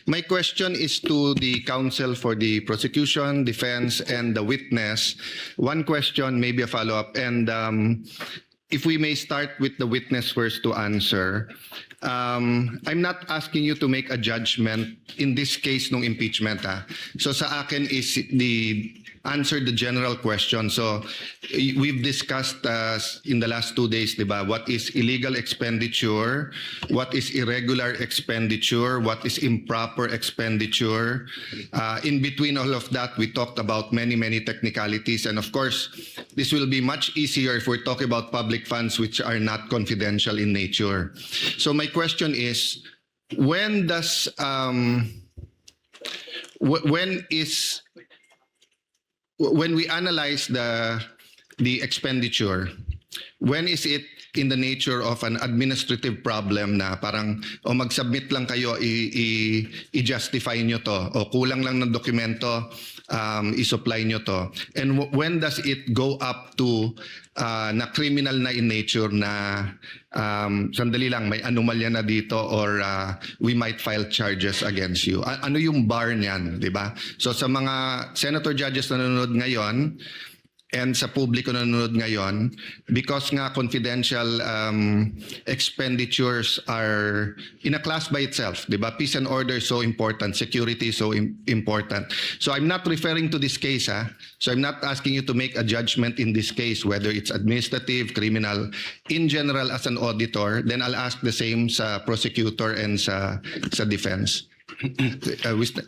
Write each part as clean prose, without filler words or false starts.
My question is to the counsel for the prosecution, defense, and the witness. One question, maybe a follow-up, and if we may start with the witness first to answer. I'm not asking you to make a judgment in this case ng impeachment. So sa akin is answer the general question. So we've discussed in the last 2 days, diba, what is illegal expenditure, what is irregular expenditure, what is improper expenditure. In between all of that, we talked about many technicalities. And of course, this will be much easier if we're talking about public funds which are not confidential in nature. So my question is, when we analyze the expenditure, when is it in the nature of an administrative problem na parang mag-submit lang kayo, i-justify nyo to, o kulang lang ng dokumento, i-supply nyo to, and when does it go up to na criminal na in nature na sandali lang, may anomalya na dito, or we might file charges against you? Ano yung bar niyan, di ba? So sa mga senator judges na nanonood ngayon, and sa publiko na nanonood ngayon, because nga confidential expenditures are in a class by itself, di ba? Peace and order is so important, security is so important. So I'm not referring to this case, so I'm not asking you to make a judgment in this case, whether it's administrative, criminal. In general, as an auditor, then I'll ask the same sa prosecutor and sa defense.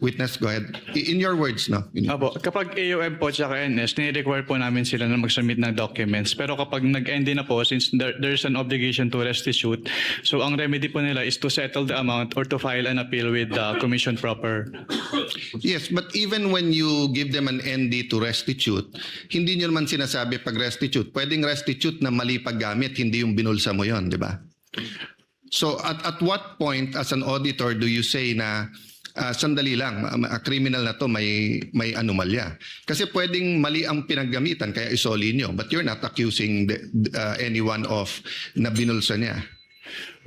Witness, go ahead. In your words, no? Abo, kapag AOM po at NS, ni-require po namin sila na mag-submit ng documents. Pero kapag nag-end na po, since there's an obligation to restitute, so ang remedy po nila is to settle the amount or to file an appeal with the commission proper. Yes, but even when you give them an ND to restitute, hindi nyo naman sinasabi pag restitute. Pwedeng restitute na mali paggamit, hindi yung binulsa mo yon, di ba? So at what point as an auditor do you say na sandali lang, criminal na to, may anomalya? Kasi pwedeng mali ang pinaggamitan kaya isoli nyo, but you're not accusing anyone of na binulsa niya.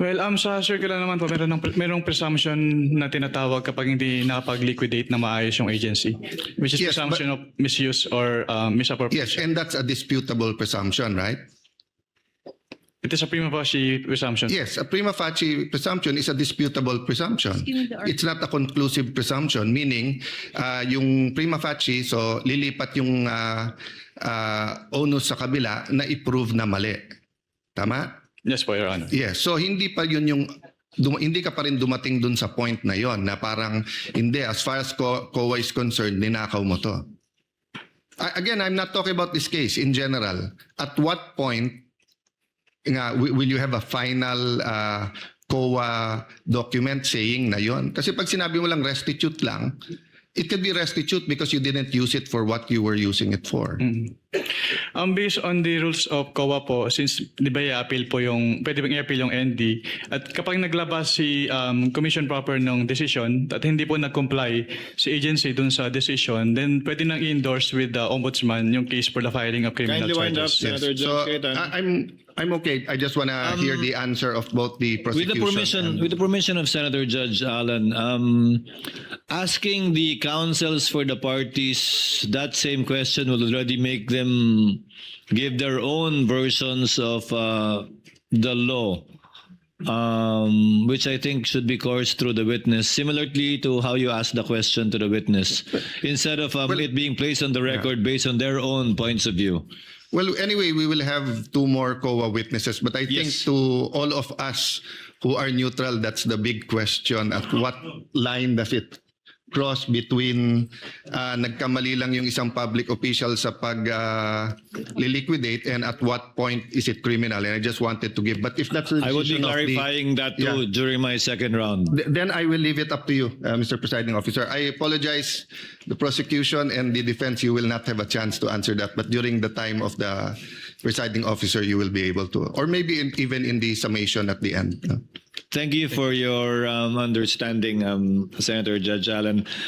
Well, sa circular naman po, merong presumption na tinatawag kapag hindi nakapag-liquidate na maayos yung agency, which is presumption of misuse or misappropriation. Yes, and that's a disputable presumption, right? It is a prima facie presumption. Yes, a prima facie presumption is a disputable presumption. It's not a conclusive presumption, meaning yung prima facie, so lilipat yung onus sa kabila na i-prove na mali. Tama? Yes po, Your Honor. Yes, so hindi pa yun yung hindi ka pa rin dumating dun sa point na yon na parang hindi, as far as COA is concerned, ninakaw mo to. Again, I'm not talking about this case in general. At what point will you have a final COA document saying na yon? Kasi pag sinabi mo lang restitute lang, it could be restitute because you didn't use it for what you were using it for. Based on the rules of COA po, since di ba i-appeal po yung, pwede bang i-appeal yung ND, at kapag naglabas si commission proper ng decision at hindi po nag-comply si agency dun sa decision, then pwede nang i-endorse with the ombudsman yung case for the filing of criminal Kindly wind up, charges. Senator So Judge. I'm okay. I just want to hear the answer of both the prosecution. With the permission of Senator Judge Allen, asking the counsels for the parties that same question will already make them give their own versions of the law, which I think should be coursed through the witness, similarly to how you asked the question to the witness, instead of it being placed on the record based on their own points of view. Well, anyway, we will have 2 more COA witnesses, but I think Yes. to all of us who are neutral, that's the big question. At what line does it cross between nagkamali lang yung isang public official sa pag-liquidate and at what point is it criminal? And I just wanted to give, but if that's the I would be decision of the- clarifying that too during my second round. Then I will leave it up to you, Mr. Presiding Officer. I apologize, the prosecution and the defense, you will not have a chance to answer that, but during the time of the presiding officer, you will be able to, or maybe even in the summation at the end. Thank you for your understanding, Senator Judge Allen.